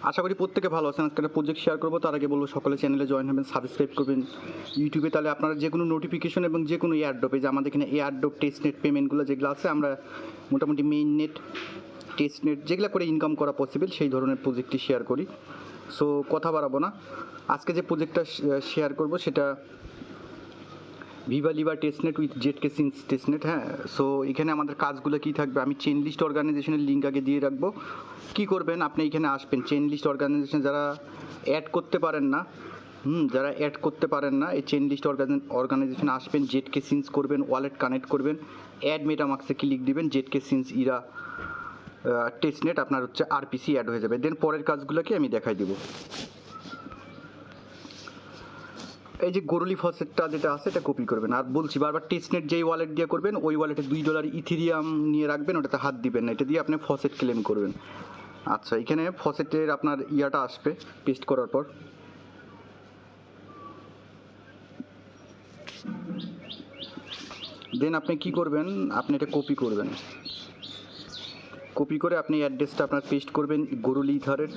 আশা করি প্রত্যেকে ভালো আছেন। আজকে একটা প্রজেক্ট শেয়ার করবো, তার আগে বলবো সকলে চ্যানেলে জয়েন হবেন, সাবস্ক্রাইব করবেন ইউটিউবে। তাহলে আপনারা যে কোনো নোটিফিকেশন এবং যে কোনো এয়ারড্রপে, যে আমাদের এখানে এয়ারড্রপ, টেস্টনেট পেমেন্টগুলো যেগুলো আছে, আমরা মোটামুটি মেইন নেট, টেস্টনেট যেগুলো করে ইনকাম করা পসিবল সেই ধরনের প্রজেক্টটি শেয়ার করি। সো কথা বাড়াবো না, আজকে যে প্রজেক্টটা শেয়ার করব সেটা VivaLeva testnet with Zksync testnet. হ্যাঁ, সো এখানে আমাদের কাজগুলো কী থাকবে, আমি চেইন লিস্ট অর্গানাইজেশনের লিঙ্ক আগে দিয়ে রাখবো। কী করবেন, আপনি এখানে আসবেন, চেইন লিস্ট অর্গানাইজেশন যারা অ্যাড করতে পারেন না, যারা অ্যাড করতে পারেন না, এই চেইন লিস্ট অর্গানাইজেশনে আসবেন, Zksync করবেন, ওয়ালেট কানেক্ট করবেন, অ্যাড মেটামাক্সে ক্লিক দিবেন, Zksync ইরা টেস্টনেট আপনার হচ্ছে RPC অ্যাড হয়ে যাবে। দেন পরের কাজগুলোকে আমি দেখাই দেবো। এই যে গরুলি ফসেটটা যেটা আছে এটা কপি করবেন, আর বলছি বারবার টেস্টনেট যেই ওয়ালেট দিয়ে করবেন ওই ওয়ালেটে $2 ইথেরিয়াম নিয়ে রাখবেন, ওটাতে হাত দিবেন না, এটা দিয়ে আপনি ফসেট ক্লেম করবেন। আচ্ছা, এখানে ফসেটের আপনার ইয়াটা আসবে পেস্ট করার পর। দেন আপনি কি করবেন, আপনি এটা কপি করবেন, কপি করে আপনি অ্যাড্রেসটা আপনার পেস্ট করবেন গরুলি ইথারের,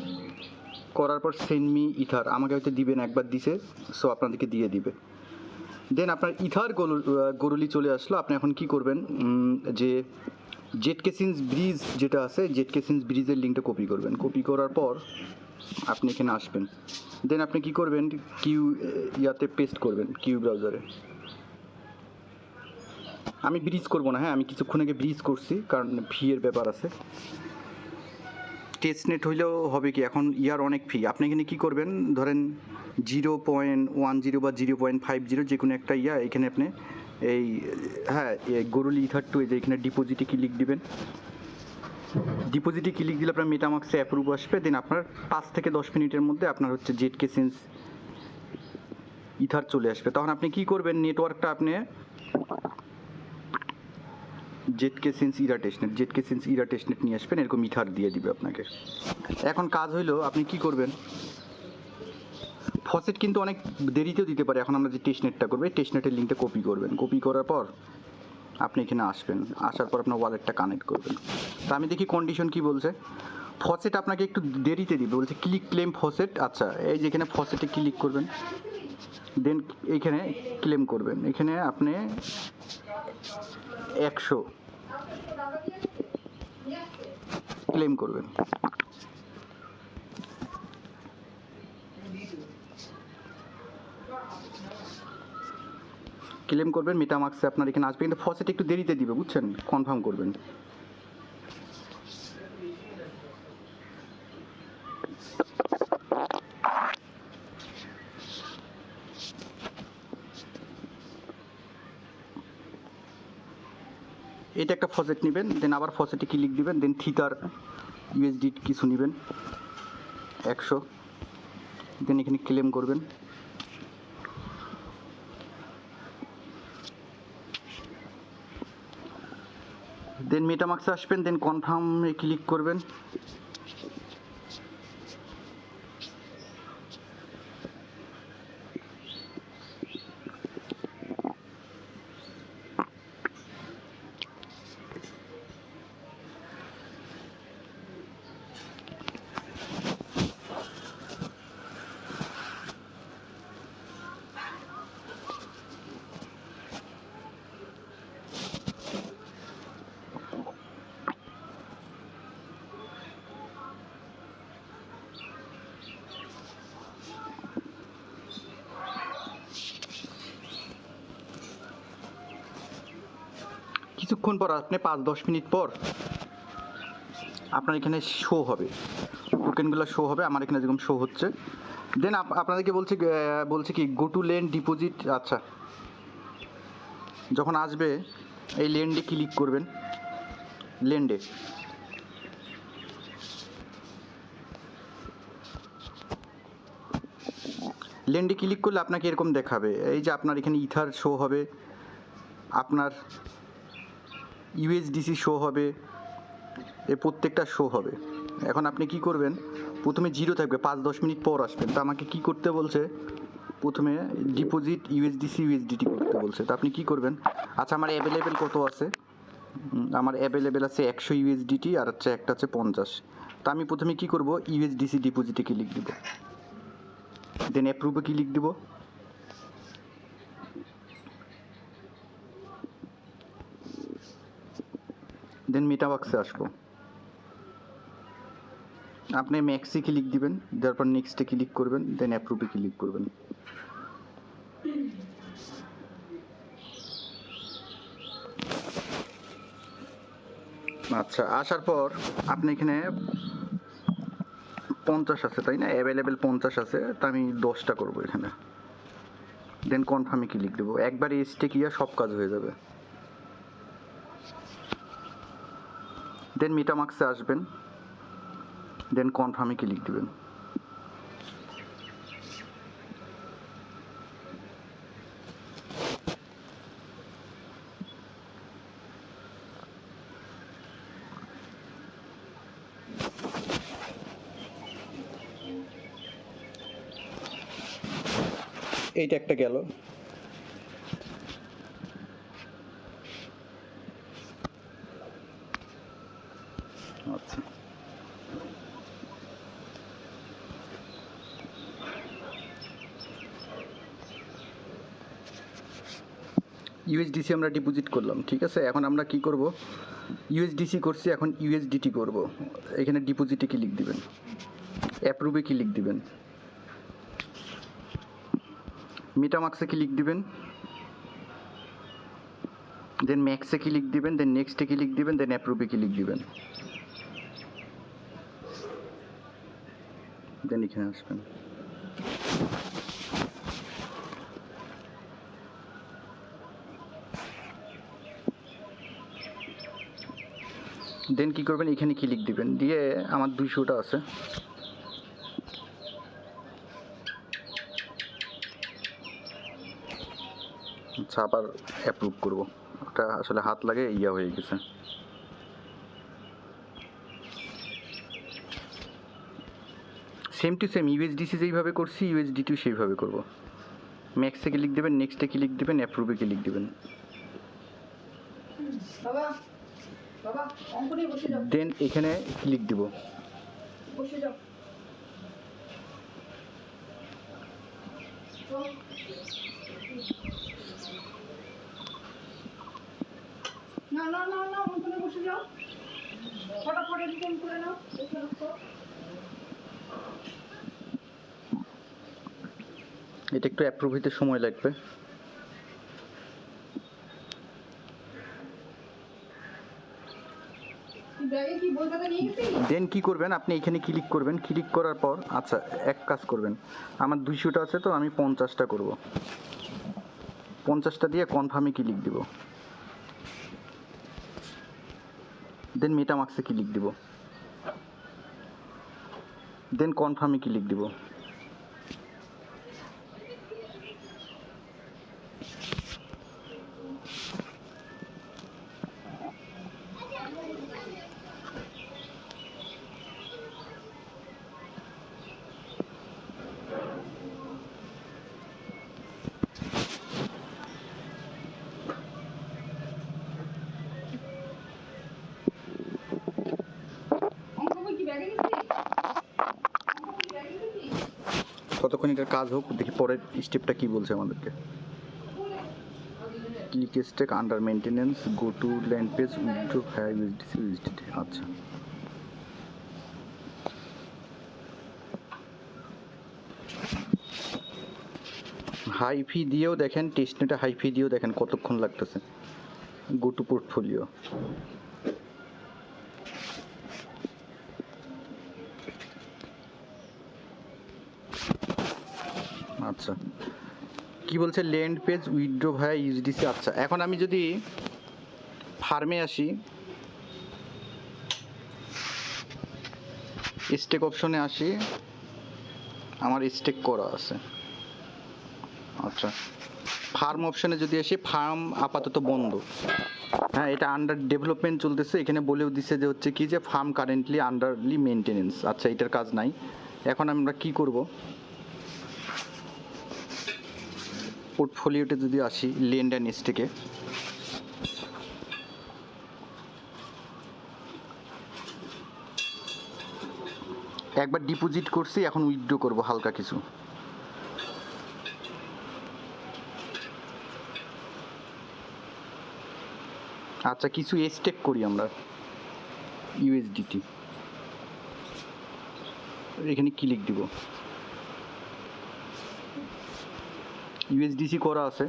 করার পর সেন্ড মি ইথার আমাকে হয়তো দিবেন, একবার দিছে, সো আপনাদেরকে দিয়ে দিবে। দেন আপনার ইথার গরুলি চলে আসলো। আপনি এখন কি করবেন, যে Zksync ব্রিজ যেটা আছে, Zksync ব্রিজের লিঙ্কটা কপি করবেন, কপি করার পর আপনি এখানে আসবেন। দেন আপনি কি করবেন, ইয়াতে পেস্ট করবেন, কিউ ব্রাউজারে। আমি ব্রিজ করবো না, হ্যাঁ আমি কিছুক্ষণ আগে ব্রিজ করছি, কারণ ফি এর ব্যাপার আছে। টেস্টনেট হইলেও হবে কি, এখন ইয়ার অনেক ফি। আপনি এখানে কী করবেন, ধরেন 0.10 বা 0.50 যে কোনো একটা ইয়া, এখানে আপনি এই হ্যাঁ গরুলি ইথার টু, এই যে এখানে ডিপোজিটে ক্লিক দিবেন, ডিপোজিটে ক্লিক দিলে আপনার মেটামাক্সে অ্যাপ্রুভ আসবে। দেন আপনার 5 থেকে 10 মিনিটের মধ্যে আপনার হচ্ছে Zksync ইথার চলে আসবে। তখন আপনি কি করবেন, নেটওয়ার্কটা আপনি Zksync ইরা টেস্টনেট নিয়ে আসবেন, এরকম ইথার দিয়ে দিবে আপনাকে। এখন কাজ হইলো, আপনি কি করবেন, ফসেট কিন্তু অনেক দেরিতেও দিতে পারে। এখন আমরা যে টেস্টনেটটা করবো, এই টেস্টনেটের লিঙ্কটা কপি করবেন, কপি করার পর আপনি এখানে আসবেন, আসার পর আপনার ওয়ালেটটা কানেক্ট করবেন। তা আমি দেখি কন্ডিশন কি বলছে। ফসেট আপনাকে একটু দেরিতে দিবে, বলছে ক্লিক ক্লেম ফসেট। আচ্ছা, এই যে এখানে ফসেটে ক্লিক করবেন, দেন এইখানে ক্লেম করবেন, এখানে আপনি 100 ক্লেম করবেন। ক্লেম করবেন, মেটামাক্সে আপনার এখানে আসবে, কিন্তু ফসেট একটু দেরিতে দিবে, বুঝছেন, কনফার্ম করবেন। এটা একটা ফসেট নেবেন, দেন আবার ফসেটে ক্লিক দিবেন, দেন থিতার USD কিছু নেবেন 100, দেন এখানে ক্লেম করবেন। দেন মেটামাক্সে আসবেন, দেন কনফার্মে ক্লিক করবেন। কিছুক্ষণ পর আপনি 5-10 মিনিট পর আপনার এখানে শো হবে, টোকেনগুলো শো হবে, আমার এখানে যেরকম শো হচ্ছে। দেন আপনাদেরকে বলছে কি গো টু লেন্ড ডিপোজিট। আচ্ছা, যখন আসবে এই লেন্ডে ক্লিক করবেন, লেন্ডে ক্লিক করলে আপনাকে এরকম দেখাবে, এই যে আপনার এখানে ইথার শো হবে, আপনার USDC শো হবে, এই প্রত্যেকটা শো হবে। এখন আপনি কি করবেন, প্রথমে 0 থাকবে, 5-10 মিনিট পর আসবেন। তো আমাকে কি করতে বলছে, প্রথমে ডিপোজিট USDT করতে বলছে। তো আপনি কি করবেন, আচ্ছা আমার অ্যাভেলেবেল কত আছে, আমার অ্যাভেলেবেল আছে 100 USDT, আর হচ্ছে একটা আছে 50। তো তা আমি প্রথমে কি করব, ইউএসডিসি ডিপোজিটে ক্লিক দিব, দেন অ্যাপ্রুভে ক্লিক দিব, দেন মেটাবাক্সে আসবো, আপনি ম্যাক্সে ক্লিক দিবেন, তারপর নেক্সটে ক্লিক করবেন, দেন অ্যাপ্রুভে ক্লিক করবেন। আচ্ছা, আসার পর আপনি এখানে 50 আছে তাই না, অ্যাভেলেবেল 50 আছে, তা আমি 10টা করবো এখানে, দেন কনফার্মে ক্লিক দেবো, একবার স্টেক ইয়া সব কাজ হয়ে যাবে। দেন মেটামাক্সে আসবেন, দেন কনফার্মে ক্লিক দিবেন। এইটা একটা গেল। আচ্ছা, ইউএসডিসি আমরা ডিপোজিট করলাম, ঠিক আছে। এখন আমরা কি করব, ইউএসডিসি করছি, এখন ইউএসডিটি করব। এখানে ডিপোজিটে ক্লিক দিবেন, অ্যাপ্রুভে ক্লিক দিবেন, মেটামাক্সে ক্লিক দিবেন, দেন ম্যাক্সে ক্লিক দিবেন, দেন নেক্সটে ক্লিক দিবেন, দেন অ্যাপ্রুভে ক্লিক দিবেন, দেন এখানে আসবেন। দেন কি করবেন, এখানে ক্লিক দিবেন, দিয়ে আমার 200টা আছে, আচ্ছা আবার অ্যাপ্রুভ করব, ওটা আসলে হাত লাগে ইয়া হয়ে গেছে। সেম টু সেম ইউএসডিসি যেইভাবে করছি ইউএসডিটিও সেইভাবে করব। ম্যাক্সে ক্লিক দেবেন, নেক্সটে ক্লিক দেবেন, অ্যাপ্রুভে ক্লিক দেবেন, দেন এখানে ক্লিক দিব, এটা একটু অ্যাপ্রুভ হইতে সময় লাগবে। দেন কি করবেন, আপনি এখানে ক্লিক করবেন, ক্লিক করার পর আচ্ছা এক কাজ করবেন, আমার 200টা আছে তো আমি 50টা করব, 50টা দিয়ে কনফার্মে ক্লিক দিব, দেন মেটামাক্সে ক্লিক দিব, দেন কনফার্মে ক্লিক দিব। ততক্ষণ এটার কাজ হোক, দেখি পরের স্টেপটা কি বলছে আমাদেরকে। Click stake under maintenance, go to land page, withdraw হ্যাঁ ইউএসডিটি। আচ্ছা, হাই ফি দিয়েও দেখেন, টেস্টনেটে হাই ফি দিয়েও দেখেন কতক্ষণ লাগতেছে। গো টু পোর্টফোলিও, আচ্ছা কি বলছে, ল্যান্ড পেজ উইথড্র ভায়া ইউএসডিসি। আচ্ছা, এখন আমি যদি ফার্মে আসি, স্টেক অপশনে আসি, আমার স্টেক করা আছে। আচ্ছা, ফার্ম অপশনে যদি আসি, ফার্ম আপাতত বন্ধ, হ্যাঁ এটা আন্ডার ডেভেলপমেন্ট চলতেছে, এখানে বলেও দিছে যে হচ্ছে কি যে ফার্ম কারেন্টলি আন্ডারলি মেনটেনেন্স। আচ্ছা, এটার কাজ নাই। এখন আমরা কি করব, পোর্টফোলিওতে যদি আসি, ল্যান্ড অ্যান্ড স্টেকে, একবার ডিপোজিট করছি, এখন উইথড্র করব হালকা কিছু। আচ্ছা, কিছু স্টেক করি আমরা ইউএসডিটি। এখানে ক্লিক দিব, ইউএসডিসি করা আছে,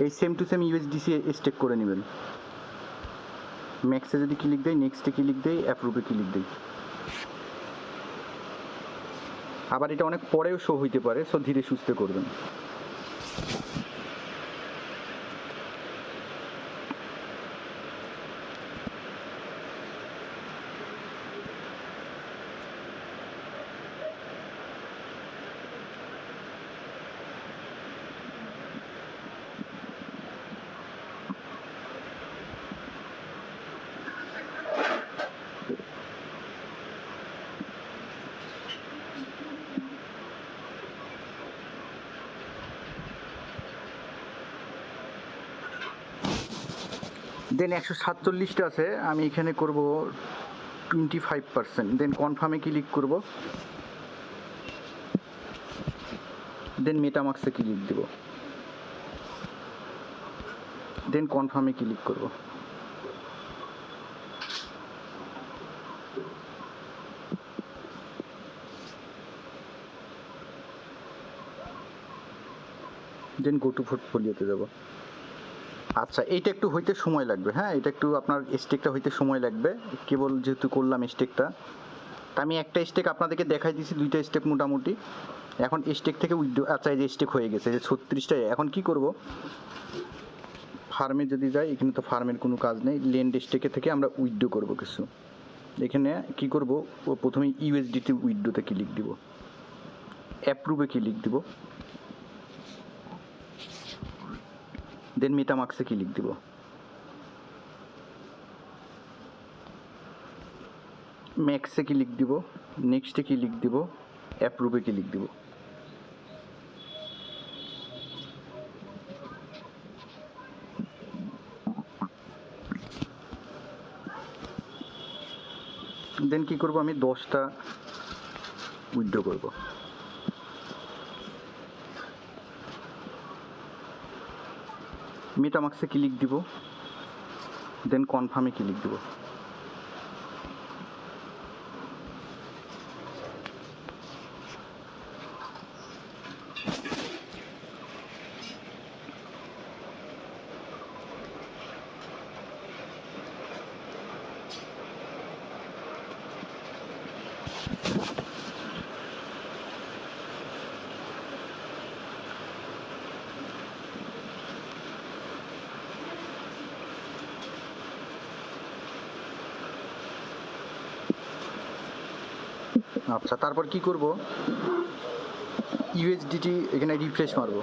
এই same to same USDC stake করে নেবেন। ম্যাক্সে যদি ক্লিক দেয়, নেক্সটে ক্লিক দেয়, অ্যাপ্রুভে ক্লিক দেয়। আবার এটা অনেক পরেও শো হইতে পারে, সো ধীরে সুস্থে করবেন। দেন 147টা আছে, আমি এখানে করব 25%। দেন কনফার্মে ক্লিক করব, দেন মেটামাক্সে ক্লিক দেব, দেন কনফার্মে ক্লিক করব। দেন গো টু পোর্টফোলিওতে যাব। আচ্ছা, এইটা একটু হইতে সময় লাগবে, হ্যাঁ, এটা একটু আপনার স্টেকটা হইতে সময় লাগবে, কেবল যেহেতু করলাম স্টেকটা। তা আমি একটা স্টেক আপনাদেরকে দেখাই দিয়েছি, 2টা স্টেক মোটামুটি। এখন স্টেক থেকে উইথড্র, আচ্ছা এই যে স্টেক হয়ে গেছে, যে 36টায়। এখন কি করব, ফার্মে যদি যাই, এখানে তো ফার্মের কোনো কাজ নেই, লেন্ড স্টেকে থেকে আমরা উইথড্র করব কিছু। এখানে কি করব, প্রথমে ইউএসডিটি উইথড্রোতে ক্লিক দিব, অ্যাপ্রুভে ক্লিক দিব, দেন মেটামাক্সে ক্লিক দিব। ম্যাক্সে ক্লিক দিব, নেক্সটে ক্লিক দিব, অ্যাপ্রুভে ক্লিক দিব। দেন কি করব, আমি 10টা উইথড্র করব। মেটামাক্সে ক্লিক দিব, দেন কনফার্মে ক্লিক দিব। আচ্ছা, তারপর কি করব, ইউএসডিটি এখানে রিফ্রেশ মারব।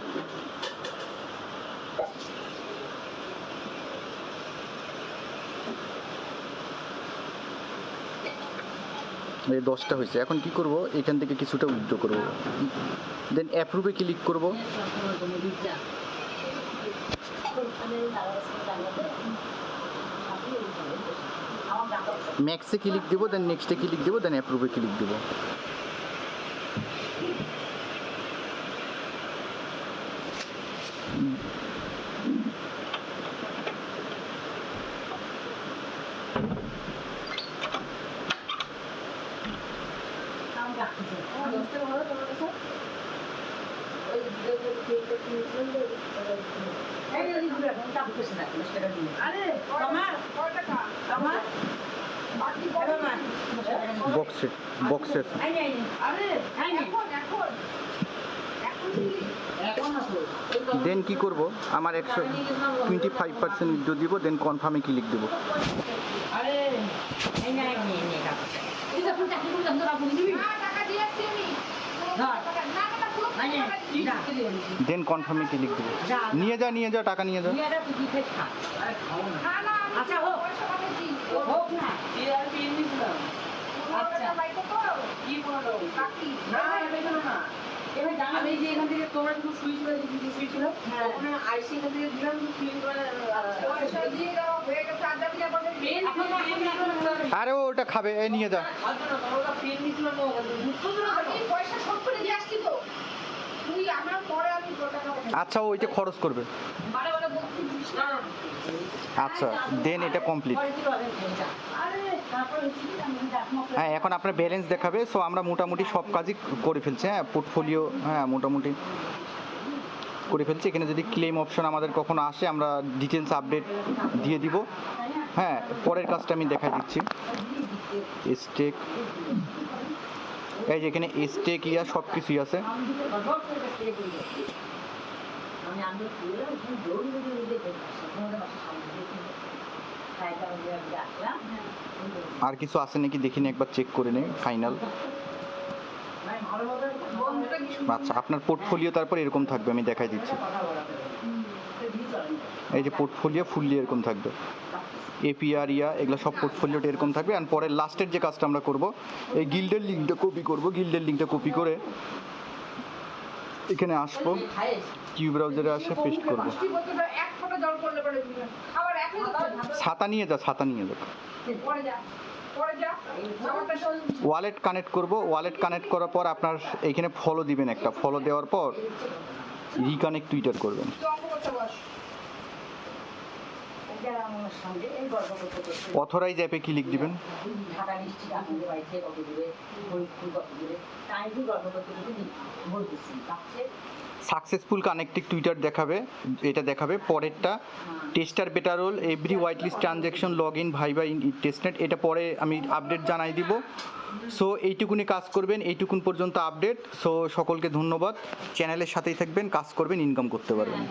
এই 10টা হয়েছে। এখন কি করব, এখান থেকে কিছুটা উইথড্র করব, দেন অ্যাপ্রুভে ক্লিক করব, ম্যাক্সে ক্লিক দেব, দেন নেক্সটে ক্লিক দেব, দেন অ্যাপ্রুভে ক্লিক দেব। বক্সে দেন কি করব, আমার 125% উইথড্র দিব, দেন কনফার্মে ক্লিক দেব। দেন কনফার্মে ক্লিক দেব। নিয়ে যা টাকা নিয়ে যা। আমি যে এখান থেকে তোমরা একটু শুয়েছিল ওখানে আইসি এখান থেকে দিলাম আরে ওটা খাবে, এই নিয়ে যা। আচ্ছা ওইটা খরচ করবে। আচ্ছা দেন এটা কমপ্লিট। হ্যাঁ এখন আপনার ব্যালেন্স দেখাবে। সো আমরা মোটামুটি সব কাজই করে ফেলছি। হ্যাঁ পোর্টফোলিও হ্যাঁ মোটামুটি করে ফেলছি। এখানে যদি ক্লেম অপশন আমাদের কখনো আসে আমরা ডিটেলস আপডেট দিয়ে দিব। হ্যাঁ পরের কাজটা আমি দেখাই দিচ্ছি। স্টেক, এই যে এখানে স্টেক ইয়া সব কিছুই আছে। আর কিছু আছে নাকি দেখিনি, একবার চেক করে নেই ফাইনাল। আচ্ছা আপনার পোর্টফোলিও তারপর এরকম থাকবে, আমি দেখাই দিচ্ছি। এই যে পোর্টফোলিও ফুললি এরকম থাকবে, এপিআর ইয়া এগুলো সব পোর্টফোলিওটা এরকম থাকবে। অ্যান্ড পরে লাস্টের যে কাজটা আমরা করব, এই গিল্ডের লিঙ্কটা কপি করব। গিল্ডের লিঙ্কটা কপি করে এখানে আসবো, কিউ ব্রাউজারে আসে পেস্ট করব। ছাতা নিয়ে যা, ছাতা নিয়ে যা। ওয়ালেট কানেক্ট করব। ওয়ালেট কানেক্ট করার পর আপনার এইখানে ফলো দিবেন, একটা ফলো দেওয়ার পর রিকানেক্ট টুইটার করবেন। অথরাইজ অ্যাপে ক্লিক দিবেন। সাকসেসফুল কানেক্টিং টুইটার দেখাবে, এটা দেখাবে। পরেরটা tester beta role every whitelist transaction log in ভাইবা ইন টেস্টনেট, এটা পরে আমি আপডেট জানাই দিব। সো এইটুকুনি কাজ করবেন, এইটুকুন পর্যন্ত আপডেট। সো সকলকে ধন্যবাদ, চ্যানেলের সাথেই থাকবেন, কাজ করবেন, ইনকাম করতে পারবেন।